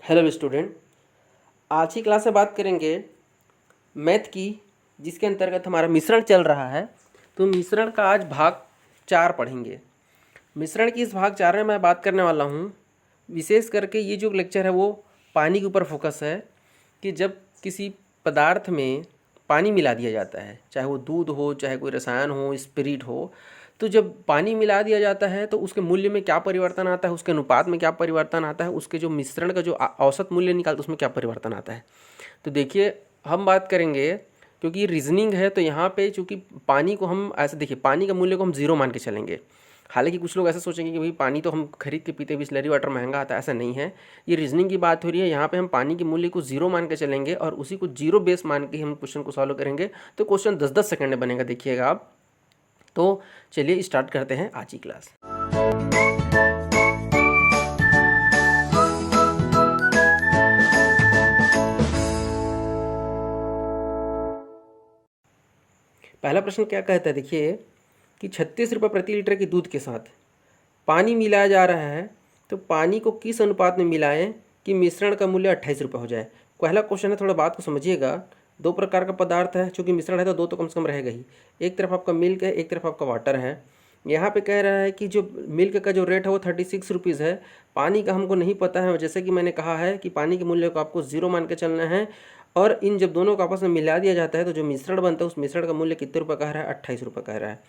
Hello student, आज की class में बात करेंगे मैथ की, जिसके अंतर्गत हमारा मिश्रण चल रहा है। तो मिश्रण का आज भाग 4 पढ़ेंगे। मिश्रण की इस भाग 4 में मैं बात करने वाला हूँ। विशेष करके ये जो लेक्चर है वो पानी के ऊपर फोकस है कि जब किसी पदार्थ में पानी मिला दिया जाता है, चाहे वो दूध हो, चाहे कोई रसायन हो, स्पिरिट हो, तो जब पानी मिला दिया जाता है तो उसके मूल्य में क्या परिवर्तन आता है, उसके अनुपात में क्या परिवर्तन आता है, उसके जो मिश्रण का जो औसत मूल्य निकालते उसमें क्या परिवर्तन आता है। तो देखिए, हम बात करेंगे क्योंकि ये रीजनिंग है, तो यहाँ पे चूँकि पानी को हम ऐसे देखिए, पानी का मूल्य को हम जीरो मान के चलेंगे। हालांकि कुछ लोग ऐसा सोचेंगे कि भाई पानी तो हम खरीद के पीते, बिसलरी वाटर महंगा आता है, ऐसा नहीं है। ये रीजनिंग की बात हो रही है। यहाँ पे हम पानी के मूल्य को जीरो मान के चलेंगे और उसी को जीरो बेस मान के हम क्वेश्चन को सॉल्व करेंगे। तो क्वेश्चन 10-10 सेकंड में बनेगा, देखिएगा आप। तो चलिए स्टार्ट करते हैं आज की क्लास। पहला प्रश्न क्या कहता है, देखिए कि 36 रुपये प्रति लीटर के दूध के साथ पानी मिलाया जा रहा है, तो पानी को किस अनुपात में मिलाएं कि मिश्रण का मूल्य 28 रुपये हो जाए। पहला क्वेश्चन है, थोड़ा बात को समझिएगा। दो प्रकार का पदार्थ है, चूँकि मिश्रण है तो दो तो कम से कम रहेगा ही। एक तरफ आपका मिल्क है, एक तरफ आपका वाटर है। यहाँ पे कह रहा है कि जो मिल्क का जो रेट है वो 36 रुपीज़ है। पानी का हमको नहीं पता है, जैसे कि मैंने कहा है कि पानी के मूल्य को आपको जीरो मान के चलना है। और इन जब दोनों को आपस में मिला दिया जाता है तो जो मिश्रण बनता है उस मिश्रण का मूल्य कितने रुपये कह रहा है, 28 रुपये कह रहा है।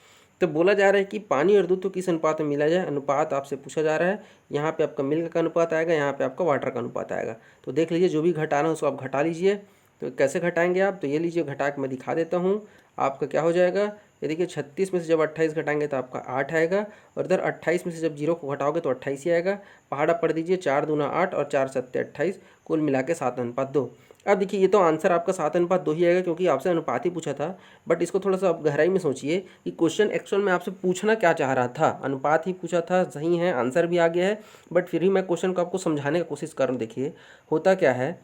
तो बोला जा रहा है कि पानी और दूध को किस अनुपात में मिला जाए। अनुपात आपसे पूछा जा रहा है। यहाँ पे आपका मिल्क का अनुपात आएगा, यहाँ पे आपका वाटर का अनुपात आएगा। तो देख लीजिए, जो भी घटाना है उसको आप घटा लीजिए। तो कैसे घटाएंगे आप, तो ये लीजिए, घटा के मैं दिखा देता हूँ। आपका क्या हो जाएगा, ये देखिए, 36 में से जब 28 घटाएंगे तो आपका 8 आएगा, और इधर 28 में से जब जीरो को घटाओगे तो 28 ही आएगा। पहाड़ा पढ़ दीजिए, 4 दूना 8 और 4 सत्ते 28, कुल मिला के 7:2। अब देखिए, ये तो आंसर आपका 7:2 ही आएगा, क्योंकि आपसे अनुपात ही पूछा था। बट इसको थोड़ा सा आप गहराई में सोचिए कि क्वेश्चन एक्चुअल में आपसे पूछना क्या चाह रहा था। अनुपात ही पूछा था, सही है, आंसर भी आ गया है, बट फिर भी मैं क्वेश्चन को आपको समझाने की कोशिश कर रहा हूँ। देखिए होता क्या है,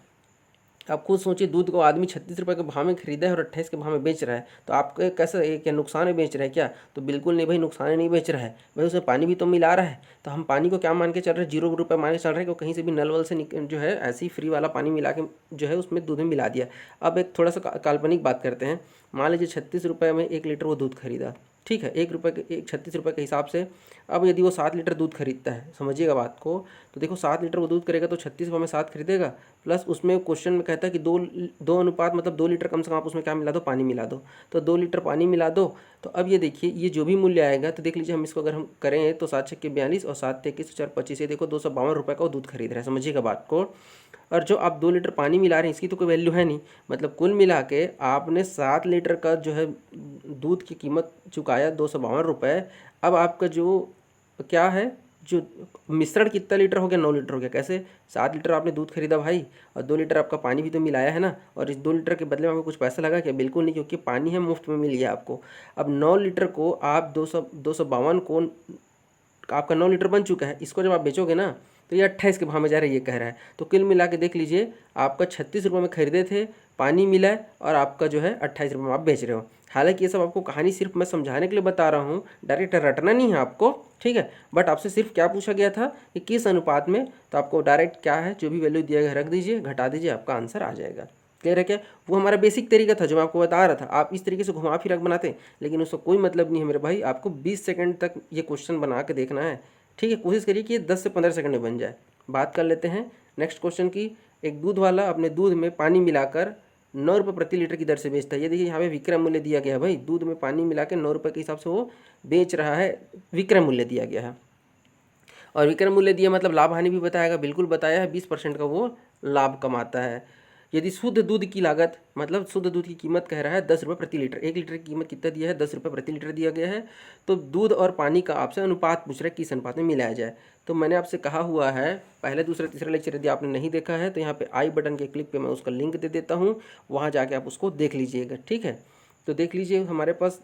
आप खुद सोचिए, दूध को आदमी 36 रुपये के भाव में खरीदा है और 28 के भाव में बेच रहा है, तो आपको कैसा, ये क्या नुकसान में बेच रहा है क्या? तो बिल्कुल नहीं भाई, नुकसान नहीं बेच रहा है भाई, उसमें पानी भी तो मिला रहा है। तो हम पानी को क्या मान के चल रहे हैं, 0 रुपये मान के चल रहे हैं, क्योंकि कहीं से भी नल वल से जो है ऐसे ही फ्री वाला पानी मिला के जो है उसमें दूध में मिला दिया। अब एक थोड़ा सा काल्पनिक बात करते हैं। मान लीजिए 36 रुपये में 1 लीटर वो दूध खरीदा, ठीक है, 36 रुपये के हिसाब से। अब यदि वो 7 लीटर दूध खरीदता है, समझिएगा बात को, तो देखो 7 लीटर वो दूध करेगा तो 36 रुपये में 7 खरीदेगा, प्लस उसमें क्वेश्चन में कहता है कि दो अनुपात, मतलब 2 लीटर कम से कम आप उसमें क्या मिला दो, पानी मिला दो। तो 2 लीटर पानी मिला दो। तो अब ये देखिए, ये जो भी मूल्य आएगा, तो देख लीजिए, हम इसको अगर हम करें तो 7×6 42 और 7×21 4 25, ये देखो 252 रुपये का वो दूध खरीद रहा है, समझिएगा बात को। और जो आप 2 लीटर पानी मिला रहे हैं इसकी तो कोई वैल्यू है नहीं, मतलब कुल मिला के आपने 7 लीटर का जो है दूध की कीमत चुकाया 252 रुपये। अब आपका जो क्या है, जो मिश्रण कितना लीटर हो गया, 9 लीटर हो गया। कैसे, 7 लीटर आपने दूध खरीदा भाई, और 2 लीटर आपका पानी भी तो मिलाया है ना, और इस 2 लीटर के बदले में आपको कुछ पैसा लगा क्या? बिल्कुल नहीं, क्योंकि पानी है, मुफ्त में मिल गया आपको। अब 9 लीटर को आप 252 को, आपका 9 लीटर बन चुका है, इसको जब आप बेचोगे ना तो ये 28 के भाव में जा रहा है, ये कह रहा है। तो कुल मिला के देख लीजिए, आपका 36 रुपये में खरीदे थे, पानी मिला है, और आपका जो है 28 रुपये में आप बेच रहे हो। हालांकि ये सब आपको कहानी सिर्फ मैं समझाने के लिए बता रहा हूँ, डायरेक्ट रटना नहीं है आपको, ठीक है। बट आपसे सिर्फ क्या पूछा गया था कि किस अनुपात में, तो आपको डायरेक्ट क्या है, जो भी वैल्यू दिया गया रख दीजिए, घटा दीजिए, आपका आंसर आ जाएगा। क्लियर है क्या? वो हमारा बेसिक तरीका था जो मैं आपको बता रहा था। आप इस तरीके से घुमा फिरा के बनाते, लेकिन उसका कोई मतलब नहीं है मेरे भाई। आपको 20 सेकंड तक ये क्वेश्चन बना के देखना है, ठीक है। कोशिश करिए कि ये 10 से 15 सेकंड में बन जाए। बात कर लेते हैं नेक्स्ट क्वेश्चन की। एक दूध वाला अपने दूध में पानी मिलाकर 9 रुपये प्रति लीटर की दर से बेचता है। ये देखिए, यहाँ पे विक्रय मूल्य दिया गया है भाई, दूध में पानी मिला के 9 रुपये के हिसाब से वो बेच रहा है, विक्रय मूल्य दिया गया है। और विक्रय मूल्य दिया मतलब लाभ हानि भी बताएगा, बिल्कुल बताया है, 20% का वो लाभ कमाता है। यदि शुद्ध दूध की लागत, मतलब शुद्ध दूध की कीमत कह रहा है 10 रुपये प्रति लीटर, 1 लीटर की कीमत कितना दिया है, 10 रुपये प्रति लीटर दिया गया है। तो दूध और पानी का आपसे अनुपात पूछ रहा है, किस अनुपात में मिलाया जाए। तो मैंने आपसे कहा हुआ है, पहले दूसरे तीसरा लेक्चर यदि आपने नहीं देखा है तो यहाँ पे आई बटन के क्लिक पे मैं उसका लिंक दे देता हूँ, वहाँ जाके आप उसको देख लीजिएगा, ठीक है। तो देख लीजिए, हमारे पास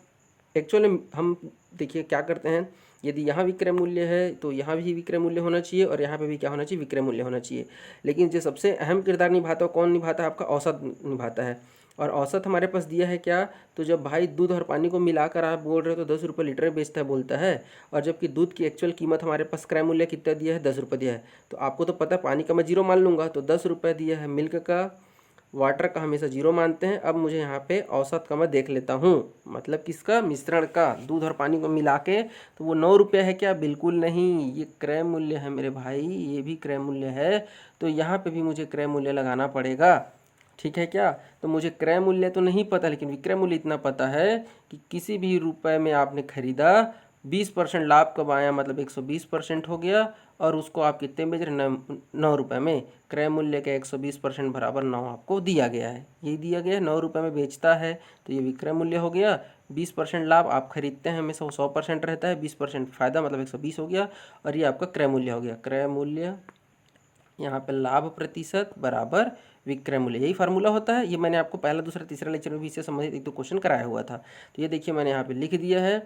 एक्चुअली हम देखिए क्या करते हैं, यदि यहाँ विक्रय मूल्य है तो यहाँ भी विक्रय मूल्य होना चाहिए, और यहाँ पे भी क्या होना चाहिए, विक्रय मूल्य होना चाहिए। लेकिन जो सबसे अहम किरदार निभाता है कौन निभाता है, आपका औसत निभाता है। और औसत हमारे पास दिया है क्या, तो जब भाई दूध और पानी को मिलाकर आप बोल रहे हो तो 10 रुपये लीटर बेचता है बोलता है, और जबकि दूध की एक्चुअल कीमत हमारे पास क्रय मूल्य कितना दिया है, 10 रुपये दिया है। तो आपको तो पता है पानी का मैं जीरो मान लूँगा, तो 10 रुपये दिया है। मिल्क का, वाटर का हमेशा जीरो मानते हैं। अब मुझे यहाँ पे औसत का मैं देख लेता हूँ, मतलब किसका, मिश्रण का, दूध और पानी को मिला के। तो वो 9 रुपये है क्या, बिल्कुल नहीं, ये क्रय मूल्य है मेरे भाई, ये भी क्रय मूल्य है। तो यहाँ पे भी मुझे क्रय मूल्य लगाना पड़ेगा, ठीक है क्या। तो मुझे क्रय मूल्य तो नहीं पता, लेकिन विक्रय मूल्य इतना पता है कि किसी भी रुपए में आपने खरीदा, 20% लाभ कब आया, मतलब 120% हो गया, और उसको आप कितने बेच रहे, 9 रुपये में। क्रय मूल्य का 120% बराबर 9 आपको दिया गया है, यही दिया गया है, 9 रुपये में बेचता है, तो ये विक्रय मूल्य हो गया। 20% लाभ आप खरीदते हैं हमेशा, वो 100% रहता है, 20% फायदा मतलब 120 हो गया, और ये आपका क्रय मूल्य हो गया। क्रय मूल्य यहाँ पे लाभ प्रतिशत बराबर विक्रय मूल्य, यही फार्मूला होता है। ये मैंने आपको पहला दूसरा तीसरा लेक्चर में भी इससे संबंधित एक दो क्वेश्चन कराया हुआ था। तो ये देखिए मैंने यहाँ पे लिख दिया है।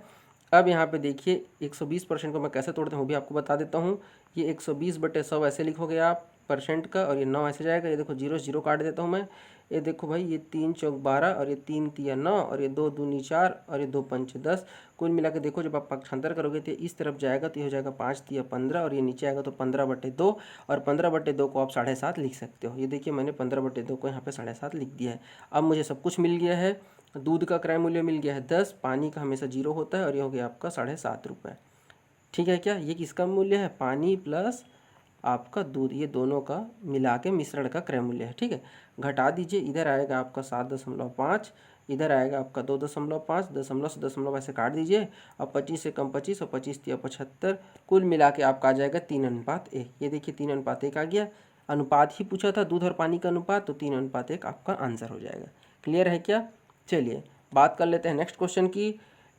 अब यहाँ पे देखिए 120% को मैं कैसे तोड़ता हूँ वो भी आपको बता देता हूँ। ये 120/100 ऐसे लिखोगे आप परसेंट का, और ये 9 ऐसे जाएगा। ये देखो जीरो जीरो काट देता हूँ मैं। ये देखो भाई, ये 3 चौक 12, और ये 3 तिया 9, और ये 2 दूनी 4, और ये 2 पंच 10। कुल मिला के देखो, जब आप पक्षांतर करोगे तो इस तरफ जाएगा तो ये हो जाएगा 5 तिया 15, और ये नीचे आएगा तो 15/2, और 15/2 को आप 7.5 लिख सकते हो। ये देखिए मैंने 15/2 को यहाँ पे 7.5 लिख दिया है। अब मुझे सब कुछ मिल गया है। दूध का क्रय मूल्य मिल गया है 10, पानी का हमेशा जीरो होता है, और ये हो गया आपका 7.5 रुपये, ठीक है क्या। ये किसका मूल्य है, पानी प्लस आपका दूध, ये दोनों का मिला के मिश्रण का क्रय मूल्य है, ठीक है। घटा दीजिए, इधर आएगा आपका 7.5, इधर आएगा आपका 2.5, दशमलव से दशमलव ऐसे काट दीजिए। अब 25 से कम 25, और 25 तिया 75, कुल मिला के आपका आ जाएगा 3:1। ये देखिए 3:1 आ गया। अनुपात ही पूछा था, दूध और पानी का अनुपात, तो 3:1 आपका आंसर हो जाएगा। क्लियर है क्या। चलिए बात कर लेते हैं नेक्स्ट क्वेश्चन की।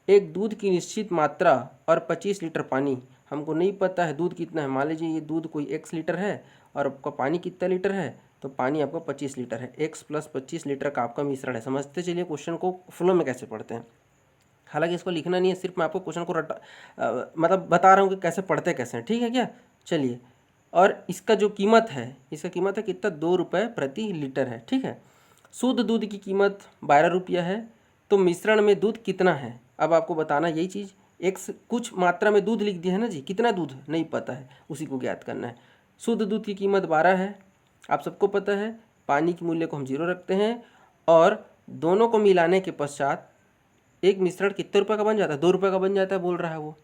एक दूध की निश्चित मात्रा और 25 लीटर पानी, हमको नहीं पता है दूध कितना है। मान लीजिए ये दूध कोई x लीटर है, और आपका पानी कितना लीटर है, तो पानी आपका 25 लीटर है। x + 25 लीटर का आपका मिश्रण है। समझते चलिए क्वेश्चन को फ्लो में कैसे पढ़ते हैं। हालांकि इसको लिखना नहीं है, सिर्फ मैं आपको क्वेश्चन को मतलब बता रहा हूँ कि कैसे पढ़ते कैसे हैं, ठीक है क्या। चलिए, और इसका जो कीमत है, इसका कीमत है कितना, 2 रुपये प्रति लीटर है, ठीक है। शुद्ध दूध की कीमत 12 रुपया है, तो मिश्रण में दूध कितना है। अब आपको बताना यही चीज़, एक्स कुछ मात्रा में दूध लिख दिया है ना जी, कितना दूध नहीं पता है, उसी को ज्ञात करना है। शुद्ध दूध की कीमत 12 है, आप सबको पता है। पानी के मूल्य को हम 0 रखते हैं, और दोनों को मिलाने के पश्चात एक मिश्रण कितने रुपए का बन जाता है, 2 रुपये का बन जाता है बोल रहा है वो,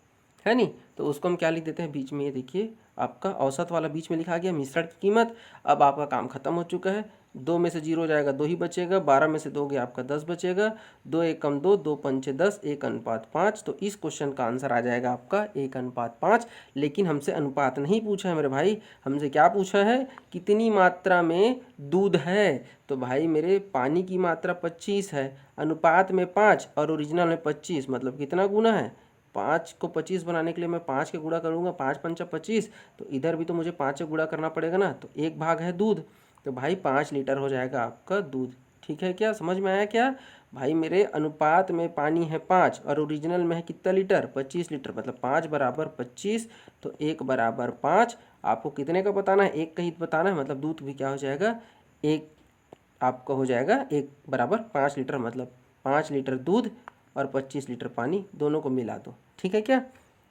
है नहीं। तो उसको हम क्या लिख देते हैं बीच में, ये देखिए आपका औसत वाला बीच में लिखा गया मिश्रण की कीमत। अब आपका काम खत्म हो चुका है। 2 में से 0 जाएगा, 2 ही बचेगा। 12 में से 2 गया आपका 10 बचेगा। 2 1 कम 2, 2 पंचे 10, 1:5। तो इस क्वेश्चन का आंसर आ जाएगा आपका 1:5। लेकिन हमसे अनुपात नहीं पूछा है मेरे भाई, हमसे क्या पूछा है, कितनी मात्रा में दूध है। तो भाई मेरे पानी की मात्रा 25 है, अनुपात में 5, और ओरिजिनल में 25, मतलब कितना गुना है, 5 को 25 बनाने के लिए मैं 5 के गुणा करूँगा, 5 पंचा 25, तो इधर भी तो मुझे 5 से गुणा करना पड़ेगा ना। तो 1 भाग है दूध, तो भाई 5 लीटर हो जाएगा आपका दूध, ठीक है क्या, समझ में आया क्या भाई। मेरे अनुपात में पानी है 5, और ओरिजिनल में है कितना लीटर, 25 लीटर, मतलब 5 बराबर 25, तो 1 बराबर 5। आपको कितने का बताना है, 1 का ही बताना है, मतलब दूध भी क्या हो जाएगा, 1 आपका हो जाएगा 1 बराबर 5 लीटर, मतलब 5 लीटर दूध और 25 लीटर पानी, दोनों को मिला दो, ठीक है क्या।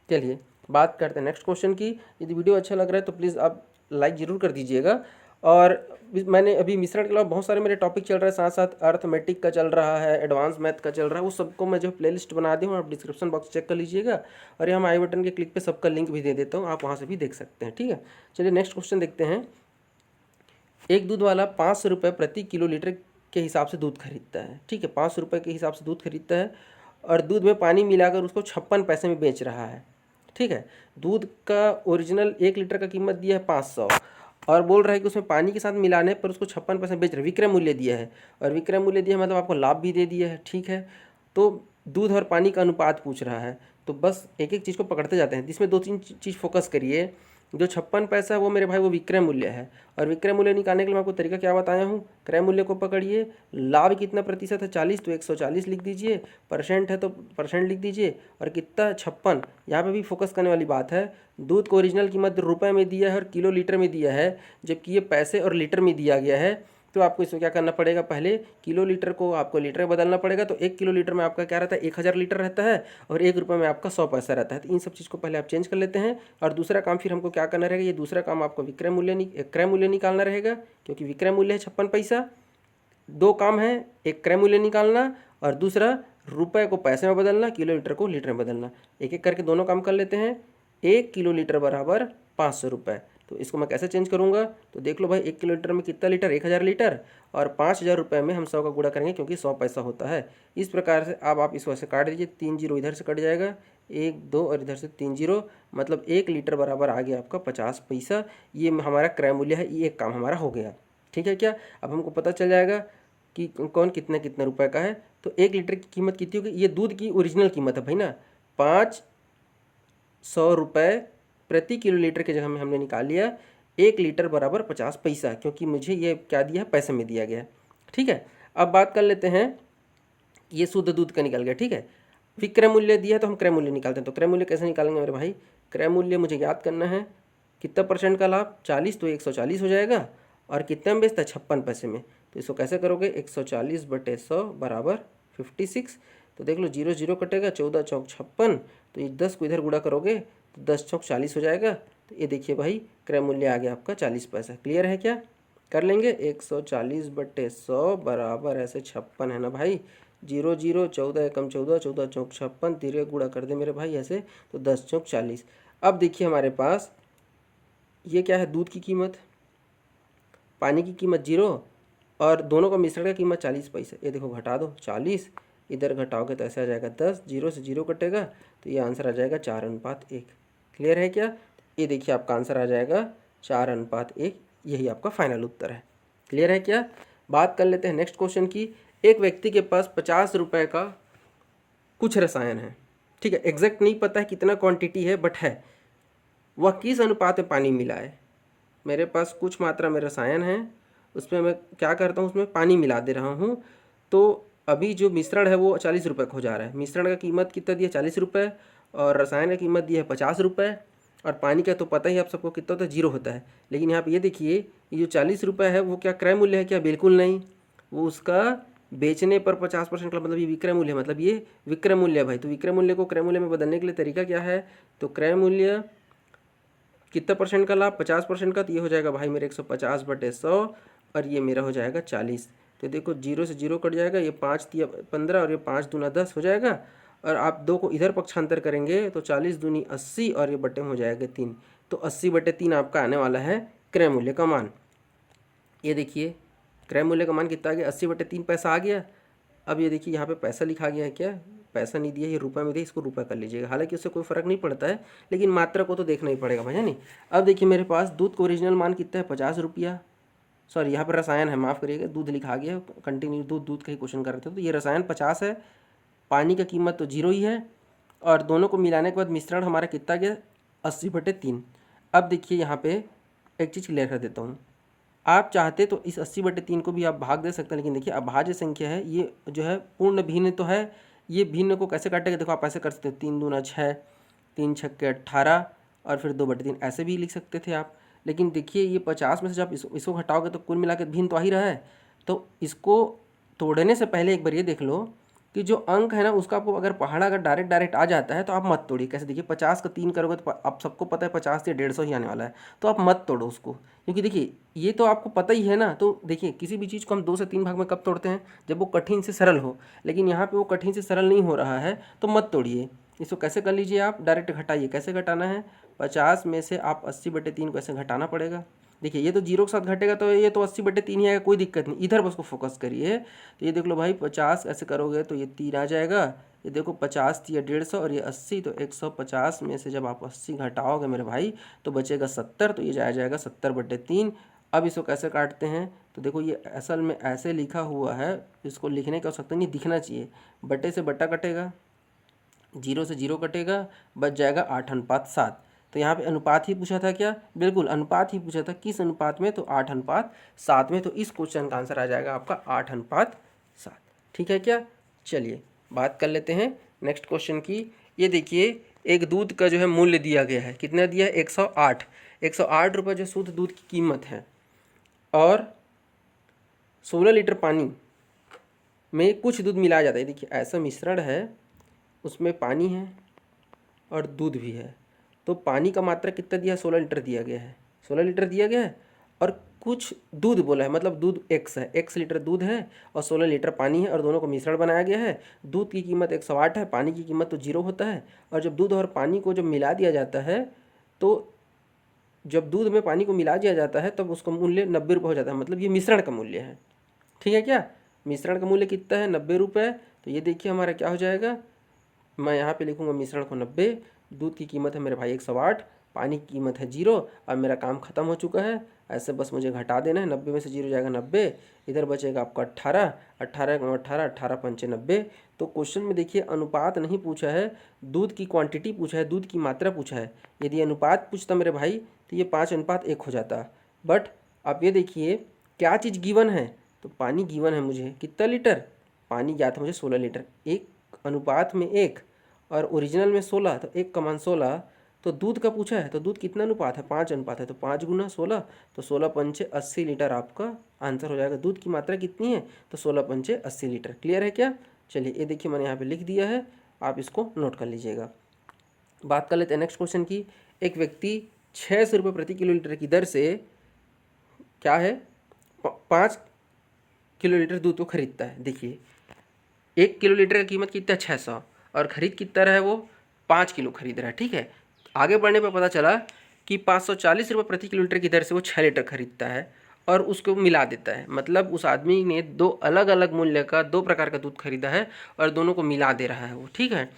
चलिए बात करते हैं नेक्स्ट क्वेश्चन की। यदि वीडियो अच्छा लग रहा है तो प्लीज़ आप लाइक ज़रूर कर दीजिएगा। और मैंने अभी मिश्रण के अलावा बहुत सारे मेरे टॉपिक चल रहे हैं, साथ साथ अर्थमेटिक का चल रहा है, एडवांस मैथ का चल रहा है, वो सबको मैं जो प्लेलिस्ट बना दी हूँ, आप डिस्क्रिप्शन बॉक्स चेक कर लीजिएगा। और यहाँ मैं आई बटन के क्लिक पे सबका लिंक भी दे देता हूँ, आप वहाँ से भी देख सकते हैं, ठीक है। चलिए नेक्स्ट क्वेश्चन देखते हैं। एक दूध वाला 500 रुपये प्रति किलो लीटर के हिसाब से दूध खरीदता है, ठीक है, 500 रुपये के हिसाब से दूध खरीदता है, और दूध में पानी मिलाकर उसको 56 पैसे में बेच रहा है, ठीक है। दूध का ओरिजिनल 1 लीटर का कीमत दिया है 500, और बोल रहा है कि उसमें पानी के साथ मिलाने पर उसको 56 पैसे बेच रहा है। विक्रय मूल्य दिया है, और विक्रय मूल्य दिया है मतलब आपको लाभ भी दे दिया है, ठीक है। तो दूध और पानी का अनुपात पूछ रहा है, तो बस एक एक चीज़ को पकड़ते जाते हैं। इसमें 2-3 चीज़ फोकस करिए। जो 56 पैसा है वो मेरे भाई वो विक्रय मूल्य है, और विक्रय मूल्य निकालने के लिए मैं आपको तरीका क्या बताया हूँ, क्रय मूल्य को पकड़िए। लाभ कितना प्रतिशत है, 40, तो 140 लिख दीजिए। परसेंट है तो परसेंट लिख दीजिए। और कितना 56, यहाँ पे भी फोकस करने वाली बात है। दूध को ओरिजिनल कीमत रुपये में दिया है और किलो लीटर में दिया है, जबकि ये पैसे और लीटर में दिया गया है। तो आपको इसको क्या करना पड़ेगा, पहले किलो लीटर को आपको लीटर में बदलना पड़ेगा। तो 1 किलो लीटर में आपका क्या रहता है, 1000 लीटर रहता है और 1 रुपये में आपका 100 पैसा रहता है। तो इन सब चीज़ को पहले आप चेंज कर लेते हैं। और दूसरा काम फिर हमको क्या करना रहेगा, ये दूसरा काम आपको क्रय मूल्य निकालना रहेगा, क्योंकि विक्रय मूल्य है 56 पैसा। दो काम है, एक क्रय मूल्य निकालना और दूसरा रुपए को पैसे में बदलना, किलो लीटर को लीटर में बदलना। एक एक करके दोनों काम कर लेते हैं। 1 किलो लीटर बराबर 500 रुपये। तो इसको मैं कैसे चेंज करूंगा, तो देख लो भाई, 1 किलो लीटर में कितना लीटर, 1000 लीटर, और 5000 रुपये में हम 100 का गुणा करेंगे क्योंकि 100 पैसा होता है। इस प्रकार से अब आप इसको ऐसे काट दीजिए, 3 जीरो इधर से कट जाएगा, 1 2 और इधर से 3 जीरो, मतलब 1 लीटर बराबर आ गया आपका 50 पैसा। ये हमारा क्रय मूल्य है, ये एक काम हमारा हो गया। ठीक है क्या, अब हमको पता चल जाएगा कि कौन कितने कितने रुपए का है। तो 1 लीटर की कीमत कितनी होगी, ये दूध की ओरिजिनल कीमत है भाई ना, 500 रुपये प्रति किलो लीटर के जगह में हमने निकाल लिया 1 लीटर बराबर 50 पैसा, क्योंकि मुझे ये क्या दिया है, पैसे में दिया गया। ठीक है, अब बात कर लेते हैं, ये शुद्ध दूध का निकल गया। ठीक है, विक्रय मूल्य दिया तो हम क्रय मूल्य निकालते हैं। तो क्रय मूल्य कैसे निकालेंगे मेरे भाई, क्रय मूल्य मुझे याद करना है, कितना परसेंट का लाभ, 40, तो 140 हो जाएगा। और कितने में बेचता है, 56 पैसे में। तो इसको कैसे करोगे, 140/100 बराबर 56। तो देख लो, 0 0 कटेगा, 14 चौक 56, तो ये 10 को इधर गुणा करोगे तो 10 चौक 40 हो जाएगा। तो ये देखिए भाई, क्रय मूल्य आ गया आपका 40 पैसा। क्लियर है क्या, कर लेंगे। 140/100 बराबर ऐसे 56 है ना भाई, 0 0, 14 एकम 14, 14 चौक 56, तिरे गुणा कर दे मेरे भाई ऐसे, तो 10 चौक 40। अब देखिए हमारे पास ये क्या है, दूध की कीमत, पानी की कीमत 0 और दोनों का मिश्रण का कीमत 40 पैसे। ये देखो घटा दो, 40 इधर घटाओगे तो ऐसे आ जाएगा 10, 0 से 0 कटेगा, तो ये आंसर आ जाएगा 4:1। क्लियर है क्या, ये देखिए आपका आंसर आ जाएगा 4:1, यही आपका फाइनल उत्तर है। क्लियर है क्या, बात कर लेते हैं नेक्स्ट क्वेश्चन की। एक व्यक्ति के पास 50 रुपये का कुछ रसायन है। ठीक है, एग्जैक्ट नहीं पता है कितना क्वांटिटी है, बट है, वह किस अनुपात में पानी मिलाए। मेरे पास कुछ मात्रा में रसायन है, उसमें मैं क्या करता हूँ, उसमें पानी मिला दे रहा हूँ। तो अभी जो मिश्रण है वो 40 रुपये का हो जा रहा है। मिश्रण का कीमत कितना दिया, 40 रुपये, और रसायन का कीमत दिया है 50 रुपये, और पानी का तो पता ही आप सबको कितना होता है, 0 होता है। लेकिन यहाँ पे ये देखिए, ये जो 40 रुपये है वो क्या क्रय मूल्य है क्या, बिल्कुल नहीं, वो उसका बेचने पर 50% का, मतलब ये विक्रय मूल्य है, मतलब ये विक्रय मूल्य है भाई। तो विक्रय मूल्य को क्रय मूल्य में बदलने के लिए तरीका क्या है, तो क्रय मूल्य कितना परसेंट का लाभ, 50% का, तो ये हो जाएगा भाई मेरे 150/100, और ये मेरा हो जाएगा 40। तो देखो 0 से 0 कट जाएगा, ये 5 तिया 15 और ये 5 दूना 10 हो जाएगा। और आप 2 को इधर पक्षांतर करेंगे तो 40 दूनी 80 और ये बटे में हो जाएगा 3। तो 80/3 आपका आने वाला है क्रय मूल्य का मान। ये देखिए क्रय मूल्य का मान कितना आ गया, 80/3 पैसा आ गया। अब ये देखिए यहाँ पे पैसा लिखा गया है क्या, पैसा नहीं दिया, ये रुपये में दिया, इसको रुपये कर लीजिएगा। हालांकि उससे कोई फ़र्क नहीं पड़ता है, लेकिन मात्रा को तो देखना ही पड़ेगा भाई, है नहीं। अब देखिए मेरे पास दूध का ओरिजिनल मान कितना है, 50 रुपया, सॉरी यहाँ पर रसायन है, माफ़ करिएगा, दूध लिखा गया, कंटिन्यू दूध का ही क्वेश्चन कर रहे थे। तो ये रसायन 50 है, पानी का कीमत तो 0 ही है, और दोनों को मिलाने के बाद मिश्रण हमारा कितना गया, 80/3। अब देखिए यहाँ पे एक चीज़ क्लियर कर देता हूँ, आप चाहते तो इस 80/3 को भी आप भाग दे सकते हैं, लेकिन देखिए अभाज्य संख्या है, ये जो है पूर्ण भिन्न तो है, ये भिन्न को कैसे काटेगा, देखो आप ऐसे कर सकते हो, 3 दूना 6, 3 छक्के 18, और फिर 2/3 ऐसे भी लिख सकते थे आप। लेकिन देखिए ये 50 में से जब इसको घटाओगे तो कुल मिला के भिन्न तो आ ही रहा है। तो इसको तोड़ने से पहले एक बार ये देख लो कि जो अंक है ना, उसका आपको अगर पहाड़ा अगर डायरेक्ट आ जाता है तो आप मत तोड़िए। कैसे, देखिए 50 का 3 करोगे तो आप सबको पता है 50 से 150 ही आने वाला है, तो आप मत तोड़ो उसको, क्योंकि देखिए ये तो आपको पता ही है ना। तो देखिए किसी भी चीज़ को हम 2 से 3 भाग में कब तोड़ते हैं, जब वो कठिन से सरल हो, लेकिन यहाँ पे वो कठिन से सरल नहीं हो रहा है, तो मत तोड़िए। इसको कैसे कर लीजिए आप, डायरेक्ट घटाइए। कैसे घटाना है, 50 में से आप 80/3 को ऐसे घटाना पड़ेगा। देखिए ये तो 0 के साथ घटेगा तो ये तो 80/3 ही आएगा, कोई दिक्कत नहीं, इधर बस को फोकस करिए। तो ये देख लो भाई 50 ऐसे करोगे तो ये 3 आ जाएगा, ये देखो 50 थी 150 और ये 80, तो 150 में से जब आप 80 घटाओगे मेरे भाई तो बचेगा 70, तो ये जाएगा 70/3। अब इसको कैसे काटते हैं, तो देखो ये असल में ऐसे लिखा हुआ है, इसको लिखने का आवश्यकता नहीं, दिखना चाहिए। बटे से बटा कटेगा, 0 से 0 कटेगा, बच जाएगा 8:7। तो यहाँ पे अनुपात ही पूछा था क्या, बिल्कुल अनुपात ही पूछा था, किस अनुपात में, तो 8:7 में। तो इस क्वेश्चन का आंसर आ जाएगा आपका 8:7। ठीक है क्या, चलिए बात कर लेते हैं नेक्स्ट क्वेश्चन की। ये देखिए एक दूध का जो है मूल्य दिया गया है, कितना दिया है, 108 रुपये जो शुद्ध दूध की कीमत है, और 16 लीटर पानी में कुछ दूध मिलाया जाता है। देखिए ऐसा मिश्रण है, उसमें पानी है और दूध भी है। तो पानी का मात्रा कितना दिया है? 16 लीटर दिया गया है, 16 लीटर दिया गया है और कुछ दूध बोला है, मतलब दूध x है, x लीटर दूध है और 16 लीटर पानी है और दोनों को मिश्रण बनाया गया है। दूध की कीमत 108 है, पानी की कीमत तो 0 होता है। और जब दूध और पानी को जब मिला दिया जाता है, तो जब दूध में पानी को मिला दिया जाता है तब उसका मूल्य 90 रुपये हो जाता है, मतलब ये मिश्रण का मूल्य है। ठीक है क्या? मिश्रण का मूल्य कितना है? 90 रुपये। तो ये देखिए हमारा क्या हो जाएगा, मैं यहाँ पे लिखूँगा मिश्रण को 90, दूध की कीमत है मेरे भाई 108, पानी की कीमत है 0। अब मेरा काम खत्म हो चुका है, ऐसे बस मुझे घटा देना है। 90 में से 0 जाएगा 90, इधर बचेगा आपका 18, 18 18, 18 पंचे 90। तो क्वेश्चन में देखिए अनुपात नहीं पूछा है, दूध की क्वांटिटी पूछा है, दूध की मात्रा पूछा है। यदि अनुपात पूछता मेरे भाई तो ये 5:1 हो जाता। बट आप ये देखिए क्या चीज़ गिवन है, तो पानी गिवन है मुझे, कितना लीटर पानी ज्ञात है मुझे? 16 लीटर। एक अनुपात में 1 और ओरिजिनल में 16, तो 1 का मान 16। तो दूध का पूछा है, तो दूध कितना अनुपात है? 5 अनुपात है, तो 5 गुना 16, तो 16 पंचे 80 लीटर आपका आंसर हो जाएगा। दूध की मात्रा कितनी है? तो 16 पंचे 80 लीटर। क्लियर है क्या? चलिए ये देखिए मैंने यहाँ पे लिख दिया है, आप इसको नोट कर लीजिएगा। बात कर लेते हैं नेक्स्ट क्वेश्चन की। एक व्यक्ति 600 रुपये प्रति किलोलीटर की दर से क्या है 5 किलोलीटर दूध को खरीदता है। देखिए 1 किलोलीटर की कीमत कितना है? 600, और खरीद कितना रहा है वो? 5 किलो खरीद रहा है। ठीक है, आगे बढ़ने पर पता चला कि 540 रुपये प्रति किलोलीटर की दर से वो 6 लीटर खरीदता है और उसको मिला देता है। मतलब उस आदमी ने दो अलग अलग मूल्य का, दो प्रकार का दूध खरीदा है और दोनों को मिला दे रहा है वो। ठीक है,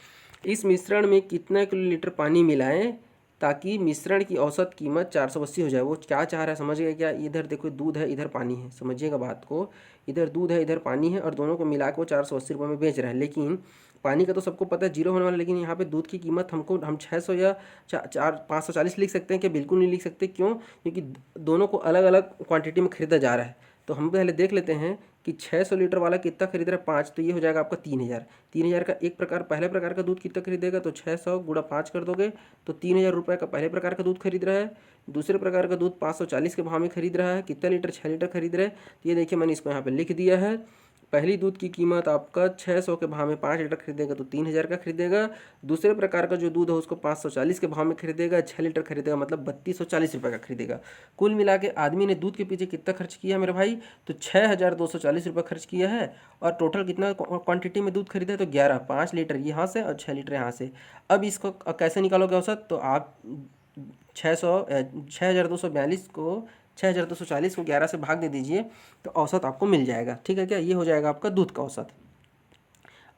इस मिश्रण में कितना किलोलीटर पानी मिलाएं ताकि मिश्रण की औसत कीमत 480 हो जाए? वो क्या चाह रहा है समझ गए क्या? इधर देखो दूध है, इधर पानी है, समझिएगा बात को। इधर दूध है, इधर पानी है और दोनों को मिला के वो 480 रुपये में बेच रहा है। लेकिन पानी का तो सबको पता है 0 होने वाला, लेकिन यहाँ पे दूध की कीमत हम 600 या 540 लिख सकते हैं क्या? बिल्कुल नहीं लिख सकते। क्यों? क्योंकि दोनों को अलग अलग क्वांटिटी में खरीदा जा रहा है। तो हम पहले देख लेते हैं कि 600 लीटर वाला कितना खरीद रहा है? 5, तो ये हो जाएगा आपका 3000। 3000 का एक प्रकार, पहले प्रकार का दूध कितना खरीदेगा? तो 600 गुणा 5 कर दोगे तो 3000 रुपये का पहले प्रकार का दूध खरीद रहा है। दूसरे प्रकार का दूध 540 के भाव में खरीद रहा है। कितना लीटर? 6 लीटर खरीद रहा है। तो ये देखिए मैंने इसको यहाँ पे लिख दिया है। पहली दूध की कीमत आपका 600 के भाव में 5 लीटर खरीदेगा तो 3000 का खरीदेगा। दूसरे प्रकार का जो दूध है उसको 540 के भाव में खरीदेगा, 6 लीटर खरीदेगा, मतलब 3240 रुपये का खरीदेगा। कुल मिला के आदमी ने दूध के पीछे कितना खर्च किया मेरे भाई? तो 6240 रुपये खर्च किया है। और टोटल कितना क्वांटिटी में दूध खरीदा है? तो 11, 5 लीटर यहाँ से और 6 लीटर यहाँ से। अब इसको कैसे निकालोगे औसत? तो आप 6242 को 6240 को 11 से भाग दे दीजिए तो औसत आपको मिल जाएगा। ठीक है क्या? ये हो जाएगा आपका दूध का औसत।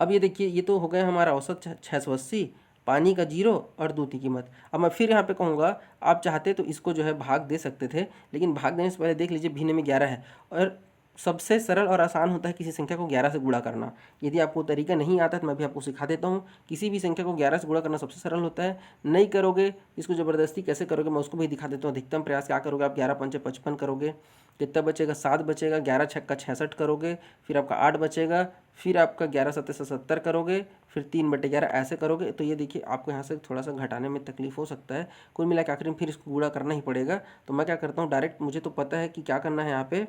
अब ये देखिए ये तो हो गया हमारा औसत 680, पानी का 0 और दूध की कीमत। अब मैं फिर यहाँ पे कहूँगा, आप चाहते तो इसको जो है भाग दे सकते थे, लेकिन भाग देने से पहले देख लीजिए भिन्न में 11 है और सबसे सरल और आसान होता है किसी संख्या को 11 से गुणा करना। यदि आपको तरीका नहीं आता तो मैं भी आपको सिखा देता हूँ। किसी भी संख्या को 11 से गुणा करना सबसे सरल होता है। नहीं करोगे इसको ज़बरदस्ती कैसे करोगे मैं उसको भी दिखा देता हूँ। अधिकतम प्रयास क्या करोगे आप? 11 पंचे 55 करोगे, कितना बचेगा? 7 बचेगा। 11 छक्का 66 करोगे, फिर आपका 8 बचेगा, फिर आपका 11 सत्ते से 70 करोगे, फिर 3/11 ऐसे करोगे। तो ये देखिए आपको यहाँ से थोड़ा सा घटाने में तकलीफ हो सकता है। कुल मिला के आखिर में फिर इसको गुणा करना ही पड़ेगा। तो मैं क्या करता हूँ डायरेक्ट, मुझे तो पता है कि क्या करना है। यहाँ पे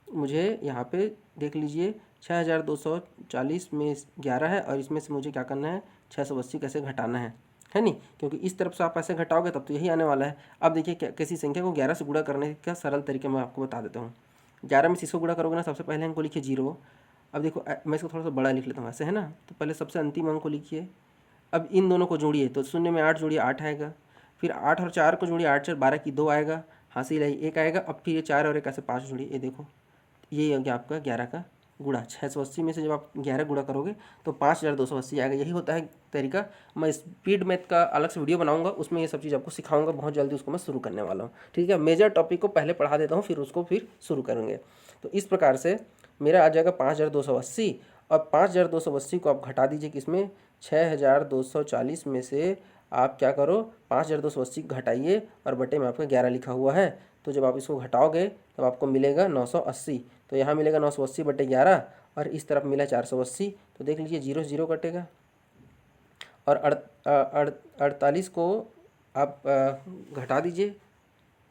मुझे यहाँ पे देख लीजिए 6240 में 11 है और इसमें से मुझे क्या करना है 680 कैसे घटाना है नहीं? क्योंकि इस तरफ से आप ऐसे घटाओगे तब तो यही आने वाला है। अब देखिए किसी संख्या को 11 से गुणा करने का सरल तरीका मैं आपको बता देता हूँ। 11 में 600 गुणा करोगे ना, सबसे पहले अंक को लिखिए 0। अब देखो मैं इसको थोड़ा सा बड़ा लिख लेता हूँ ऐसे, है ना? तो पहले सबसे अंतिम अंक को लिखिए। अब इन दोनों को जोड़िए तो 0 में 8 जोड़िए 8 आएगा, फिर 8 और 4 को जोड़िए 8 4 12 की 2 आएगा, हासिल है 1 आएगा। अब फिर ये 4 और 1 ऐसे 5 जोड़िए, ये देखो ये हो गया आपका 11 का गुणा। 680 में से जब आप 11 गुणा करोगे तो 5280 आएगा। यही होता है तरीका। मैं स्पीड मैथ का अलग से वीडियो बनाऊंगा, उसमें ये सब चीज़ आपको सिखाऊंगा, बहुत जल्दी उसको मैं शुरू करने वाला हूँ। ठीक है, मेजर टॉपिक को पहले पढ़ा देता हूँ, फिर उसको फिर शुरू करेंगे। तो इस प्रकार से मेरा आ जाएगा 5280 और 5280 को आप घटा दीजिए किसमें? 6240 में से आप क्या करो 5280 घटाइए और बटे में आपका 11 लिखा हुआ है। तो जब आप इसको घटाओगे तब आपको मिलेगा 980। तो यहाँ मिलेगा 980 बटे 11 और इस तरफ मिला 480। तो देख लीजिए 0 0 कटेगा और 48 को आप घटा दीजिए।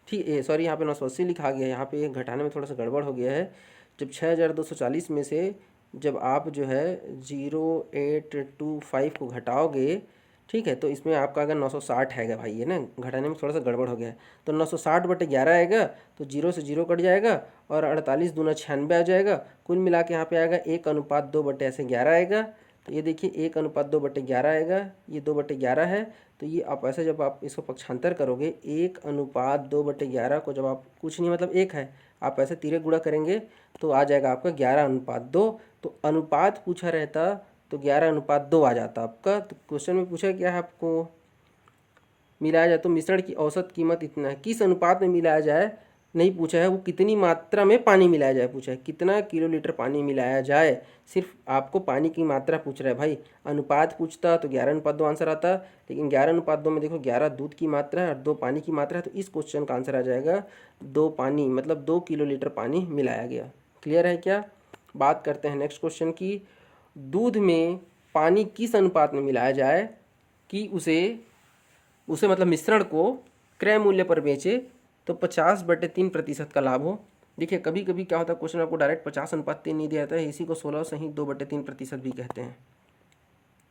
ठीक है, सॉरी यहाँ पे 980 लिखा गया है, यहाँ पे घटाने में थोड़ा सा गड़बड़ हो गया है। जब 6240 में से जब आप जो है 0825 को घटाओगे, ठीक है, तो इसमें आपका अगर 960 है भाई, ये ना घटाने में थोड़ा सा गड़बड़ हो गया है। तो 960/11 आएगा, तो जीरो से जीरो कट जाएगा और 48 दूना 96 आ जाएगा। कुल मिला के यहाँ पे आएगा 1:2/11 आएगा। तो ये देखिए 1:2/11 आएगा, ये 2/11 है। तो ये आप ऐसे जब आप इसको पक्षांतर करोगे 1:2/11 को जब आप कुछ नहीं मतलब 1 है, आप ऐसे तिरे गुणा करेंगे तो आ जाएगा आपका 11:2। तो अनुपात पूछा रहता तो 11:2 आ जाता आपका। तो क्वेश्चन में पूछा क्या है आपको, मिलाया जाए तो मिश्रण की औसत कीमत इतना है, किस अनुपात में मिलाया जाए नहीं पूछा है, वो कितनी मात्रा में पानी मिलाया जाए पूछा है, कितना किलोलीटर पानी मिलाया जाए, सिर्फ आपको पानी की मात्रा पूछ रहा है भाई। अनुपात पूछता तो 11:2 आंसर आता, लेकिन 11:2 में देखो 11 दूध की मात्रा है और 2 पानी की मात्रा है, तो इस क्वेश्चन का आंसर आ जाएगा 2 पानी, मतलब 2 किलोलीटर पानी मिलाया गया। क्लियर है क्या। बात करते हैं नेक्स्ट क्वेश्चन की, दूध में पानी किस अनुपात में मिलाया जाए कि उसे उसे मतलब मिश्रण को क्रय मूल्य पर बेचे तो 50/3% का लाभ हो। देखिए कभी कभी क्या होता है, क्वेश्चन आपको डायरेक्ट 50:3 नहीं दिया जाता है, इसी को 16 से ही 2/3% भी कहते हैं।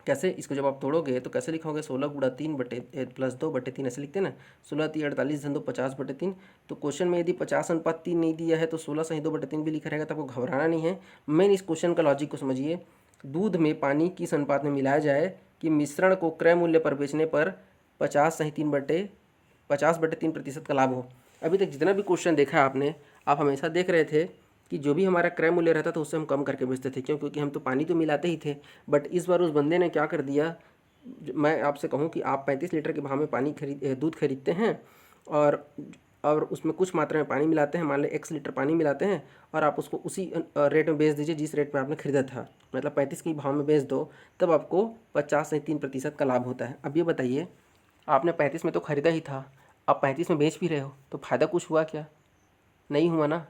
कैसे, इसको जब आप तोड़ोगे तो कैसे लिखोगे, 16 × 3 + 2/3 ऐसे लिखते हैं ना, 16×3 = 48 × 2 50/3। तो क्वेश्चन में यदि 50:3 नहीं दिया है तो 16 से ही 2/3 भी लिखा रहेगा, तो आपको घबराना नहीं है। मेन इस क्वेश्चन का लॉजिक को समझिए, दूध में पानी किस अनुपात में मिलाया जाए कि मिश्रण को क्रय मूल्य पर बेचने पर 50/3% का लाभ हो। अभी तक जितना भी क्वेश्चन देखा आपने, आप हमेशा देख रहे थे कि जो भी हमारा क्रय मूल्य रहता था उससे हम कम करके बेचते थे, क्यों, क्योंकि हम तो पानी तो मिलाते ही थे। बट इस बार उस बंदे ने क्या कर दिया, मैं आपसे कहूँ कि आप 35 लीटर के भाव में दूध खरीदते हैं और उसमें कुछ मात्रा में पानी मिलाते हैं, मान लें 1 लीटर पानी मिलाते हैं, और आप उसको उसी रेट में बेच दीजिए जिस रेट में आपने खरीदा था, मतलब 35 के भाव में बेच दो, तब आपको 50 से 3% का लाभ होता है। अब ये बताइए, आपने 35 में तो खरीदा ही था, आप 35 में बेच भी रहे हो, तो फ़ायदा कुछ हुआ क्या, नहीं हुआ ना।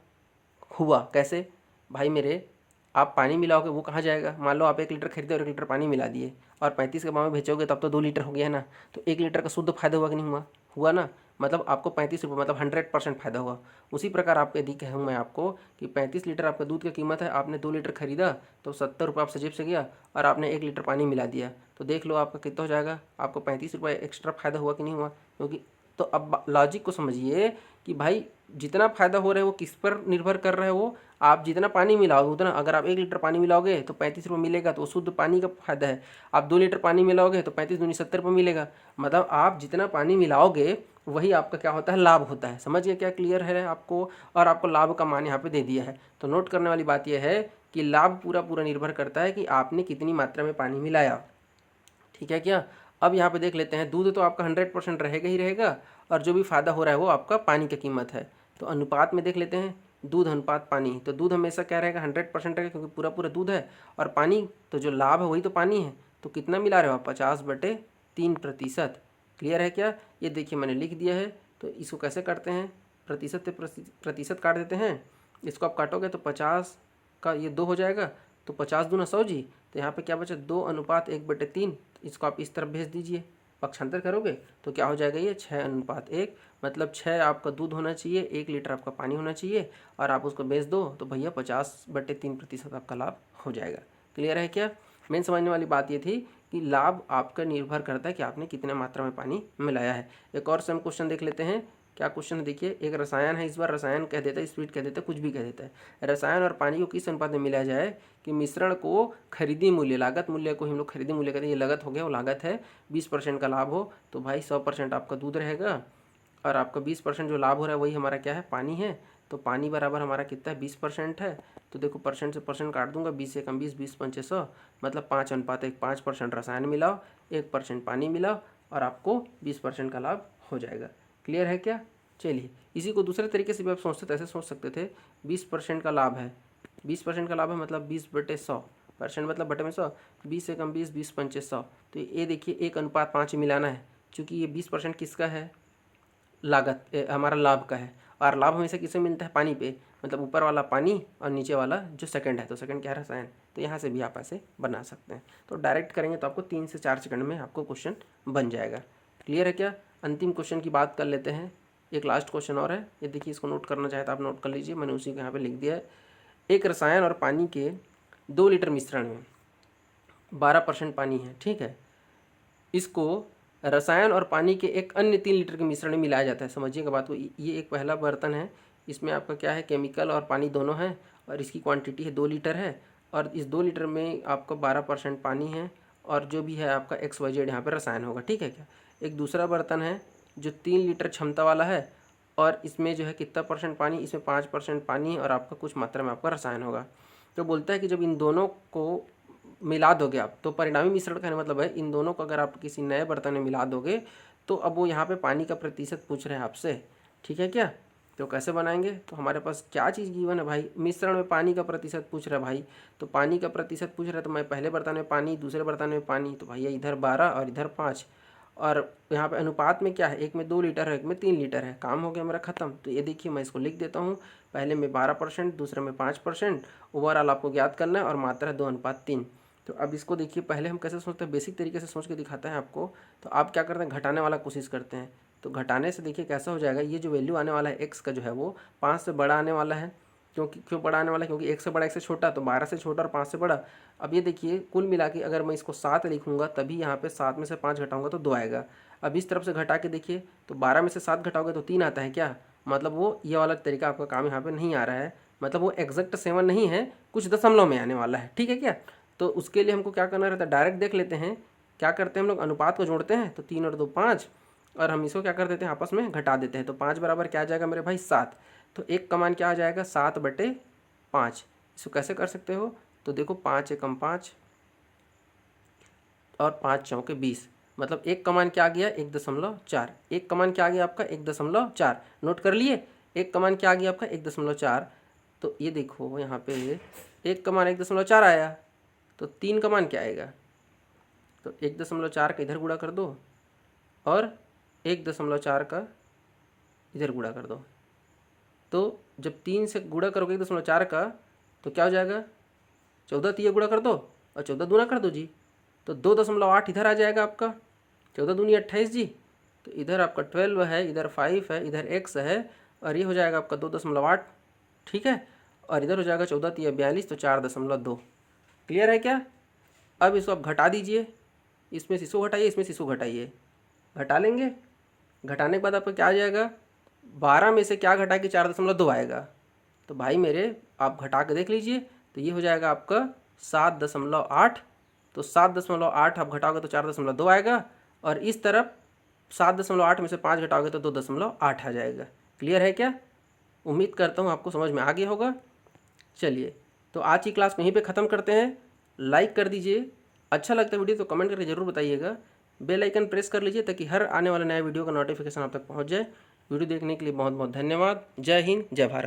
हुआ कैसे भाई मेरे, आप पानी मिलाओगे वो कहाँ जाएगा, मान लो आप 1 लीटर खरीदे और 1 लीटर पानी मिला दिए और 35 के भाव में बेचोगे तब तो 2 लीटर हो गया ना, तो 1 लीटर का शुद्ध फायदा हुआ कि नहीं हुआ, हुआ ना। मतलब आपको 35 रुपये, मतलब 100% फ़ायदा हुआ। उसी प्रकार आपको यदि कहूँ मैं आपको कि 35 लीटर आपका दूध की कीमत है, आपने 2 लीटर खरीदा तो 70 रुपये आपसे जेब से गया, और आपने 1 लीटर पानी मिला दिया, तो देख लो आपका कितना हो जाएगा, आपको 35 रुपये एक्स्ट्रा फ़ायदा हुआ कि नहीं हुआ, क्योंकि तो अब लॉजिक को समझिए कि भाई जितना फ़ायदा हो रहा है वो किस पर निर्भर कर रहा है, वो आप जितना पानी मिलाओगे उतना, अगर आप 1 लीटर पानी मिलाओगे तो 35 रुपये मिलेगा, तो वो शुद्ध पानी का फायदा है। आप 2 लीटर पानी मिलाओगे तो 35 दूनी 70 रुपये मिलेगा, मतलब आप जितना पानी मिलाओगे वही आपका क्या होता है, लाभ होता है। समझ गए क्या, क्लियर है आपको। और आपको लाभ का मान यहाँ पे दे दिया है। तो नोट करने वाली बात यह है कि लाभ पूरा पूरा निर्भर करता है कि आपने कितनी मात्रा में पानी मिलाया, ठीक है क्या। अब यहाँ पे देख लेते हैं, दूध तो आपका 100% रहेगा ही रहेगा, और जो भी फ़ायदा हो रहा है वो आपका पानी की कीमत है। तो अनुपात में देख लेते हैं, दूध अनुपात पानी, तो दूध हमेशा क्या रहेगा, 100% रहेगा, क्योंकि पूरा पूरा दूध है। और पानी तो जो लाभ है वही तो पानी है, तो कितना मिला रहे हो आप, 50/3%। क्लियर है क्या। ये देखिए मैंने लिख दिया है। तो इसको कैसे करते हैं, प्रतिशत से प्रतिशत काट देते हैं, इसको आप काटोगे तो 50 का ये 2 हो जाएगा, तो 50 दूना 100 जी। तो यहाँ पे क्या बचा, 2:1/3। इसको आप इस तरफ भेज दीजिए, पक्षांतर करोगे तो क्या हो जाएगा, ये 6:1, मतलब 6 आपका दूध होना चाहिए, 1 लीटर आपका पानी होना चाहिए, और आप उसको बेच दो तो भैया 50/3% आपका लाभ हो जाएगा। क्लियर है क्या। मेन समझने वाली बात ये थी कि लाभ आपका निर्भर करता है कि आपने कितने मात्रा में पानी मिलाया है। एक और सम क्वेश्चन देख लेते हैं। क्या क्वेश्चन है देखिए, एक रसायन है, इस बार रसायन कह देता है, स्वीट कह देता है, कुछ भी कह देता है। रसायन और पानी को किस अनुपात में मिलाया जाए कि मिश्रण को खरीदी मूल्य, लागत मूल्य को हम लोग खरीदी मूल्य कहते हैं, ये लागत हो गया, वो लागत है, 20% का लाभ हो। तो भाई 100% आपका दूध रहेगा, और आपका 20% जो लाभ हो रहा है वही हमारा क्या है, पानी है। तो पानी बराबर हमारा कितना है, 20% है। तो देखो परसेंट से परसेंट काट दूंगा, 20 से कम 20, 20×5 = 100, मतलब 5:1, 5% रसायन मिलाओ, 1% पानी मिलाओ, और आपको 20% का लाभ हो जाएगा। क्लियर है क्या। चलिए इसी को दूसरे तरीके से भी आप सोचते थे, ऐसे सोच सकते थे, 20% का लाभ है, 20% का लाभ है मतलब 20/100, परसेंट मतलब बटे में 100, 20 से कम 20, 20×5 = 100। तो ये देखिए 1:5 मिलाना है, चूँकि ये 20% किसका है, लागत हमारा लाभ का है। और लाभ हमेशा किससे मिलता है, पानी पे, मतलब ऊपर वाला पानी और नीचे वाला जो सेकंड है, तो सेकंड क्या है, रसायन। तो यहाँ से भी आप ऐसे बना सकते हैं। तो डायरेक्ट करेंगे तो आपको 3 से 4 सेकंड में आपको क्वेश्चन बन जाएगा। क्लियर है क्या। अंतिम क्वेश्चन की बात कर लेते हैं। एक लास्ट क्वेश्चन और है, ये देखिए, इसको नोट करना चाहे तो आप नोट कर लीजिए, मैंने उसी को यहाँ पे लिख दिया है। एक रसायन और पानी के 2 लीटर मिश्रण में 12% पानी है, ठीक है। इसको रसायन और पानी के एक अन्य 3 लीटर के मिश्रण में मिलाया जाता है। समझिएगा बात को, ये एक पहला बर्तन है, इसमें आपका क्या है, केमिकल और पानी दोनों है, और इसकी क्वांटिटी है 2 लीटर है, और इस 2 लीटर में आपका 12% पानी है, और जो भी है आपका XYZ यहाँ पर रसायन होगा, ठीक है क्या। एक दूसरा बर्तन है जो 3 लीटर क्षमता वाला है, और इसमें जो है कितना परसेंट पानी, इसमें 5% पानी है, और आपका कुछ मात्रा में आपका रसायन होगा। तो बोलता है कि जब इन दोनों को मिला दोगे आप, तो परिणामी मिश्रण का मतलब है इन दोनों को अगर आप किसी नए बर्तन में मिला दोगे तो अब वो यहाँ पे पानी का प्रतिशत पूछ रहे हैं आपसे, ठीक है क्या। तो कैसे बनाएंगे, तो हमारे पास क्या चीज़ गिवन है भाई, मिश्रण में पानी का प्रतिशत पूछ रहा है भाई, तो पानी का प्रतिशत पूछ रहा है, तो मैं पहले बर्तन में पानी, दूसरे बर्तन में पानी, तो भैया इधर 12 और इधर 5, और यहाँ पे अनुपात में क्या है, एक में 2 लीटर है, एक में 3 लीटर है, काम हो गया मेरा ख़त्म। तो ये देखिए मैं इसको लिख देता हूँ, पहले में 12%, दूसरे में 5%, ओवरऑल आपको ज्ञात करना है, और मात्रा 2:3। तो अब इसको देखिए, पहले हम कैसे सोचते हैं, बेसिक तरीके से सोच के दिखाता है आपको। तो आप क्या करते हैं, घटाने वाला कोशिश करते हैं, तो घटाने से देखिए कैसा हो जाएगा, ये जो वैल्यू आने वाला है एक्स का जो है वो 5 से बड़ा आने वाला है। क्यों बड़ा आने वाला है, क्योंकि 1 से बड़ा 1 से छोटा, तो 12 से छोटा और 5 से बड़ा। अब ये देखिए कुल मिला के अगर मैं इसको 7 लिखूंगा, तभी यहाँ पे 7 में से 5 घटाऊंगा तो 2 आएगा। अब इस तरफ से घटा के देखिए, तो 12 में से 7 घटाओगे तो 3 आता है क्या, मतलब वो ये वाला तरीका आपका काम यहाँ पे नहीं आ रहा है, मतलब वो एग्जैक्ट 7 नहीं है, कुछ दशमलव में आने वाला है, ठीक है क्या। तो उसके लिए हमको क्या करना रहता है, डायरेक्ट देख लेते हैं, क्या करते हैं हम लोग, अनुपात को जोड़ते हैं, तो 3 और 2 5, और हम इसको क्या कर देते हैं, आपस में घटा देते हैं। तो 5 बराबर क्या आ जाएगा मेरे भाई, 7। तो एक का मान क्या आ जाएगा, 7/5। इसको कैसे कर सकते हो, तो देखो 5 एकम 5 और 5 चौके 20, मतलब एक का मान क्या आ गया, 1.4। एक का मान क्या आ गया आपका, 1.4। नोट कर लिए, एक का मान क्या आ गया आपका, 1.4। तो ये देखो यहाँ पे एक का मान 1.4 आया, तो 3 का मान क्या आएगा, तो 1.4 का इधर गुणा कर दो, और 1.4 का इधर गुणा कर दो। तो जब 3 से गुणा करोगे 1.4 का, तो क्या हो जाएगा, 14 3 गुणा कर दो, और 14 दूना कर दो जी, तो 2.8 इधर आ जाएगा आपका, 14 दूनी 28 जी। तो इधर आपका 12 है, इधर 5 है, इधर x है, और ये हो जाएगा आपका 2.8, ठीक है। और इधर हो जाएगा 14 3 42, तो 4.2। क्लियर है क्या। अब इसको आप घटा दीजिए, इसमें से इसको घटाइए, इसमें से इसको घटाइए, घटा लेंगे। घटाने के बाद आपका क्या आ जाएगा, 12 में से क्या घटा के 4.2 आएगा, तो भाई मेरे आप घटा के देख लीजिए, तो ये हो जाएगा आपका 7.8। तो 7.8 आप घटाओगे तो 4.2 आएगा, और इस तरफ 7.8 में से 5 घटाओगे तो 2.8 आ जाएगा। क्लियर है क्या, उम्मीद करता हूँ आपको समझ में आ गया होगा। चलिए, तो आज की क्लास को यहीं पे ख़त्म करते हैं। लाइक कर दीजिए, अच्छा लगता है वीडियो तो कमेंट करके ज़रूर बताइएगा। बेल आइकन प्रेस कर लीजिए ताकि हर आने वाले नए वीडियो का नोटिफिकेशन आप तक पहुंच जाए। वीडियो देखने के लिए बहुत बहुत धन्यवाद। जय हिंद, जय भारत।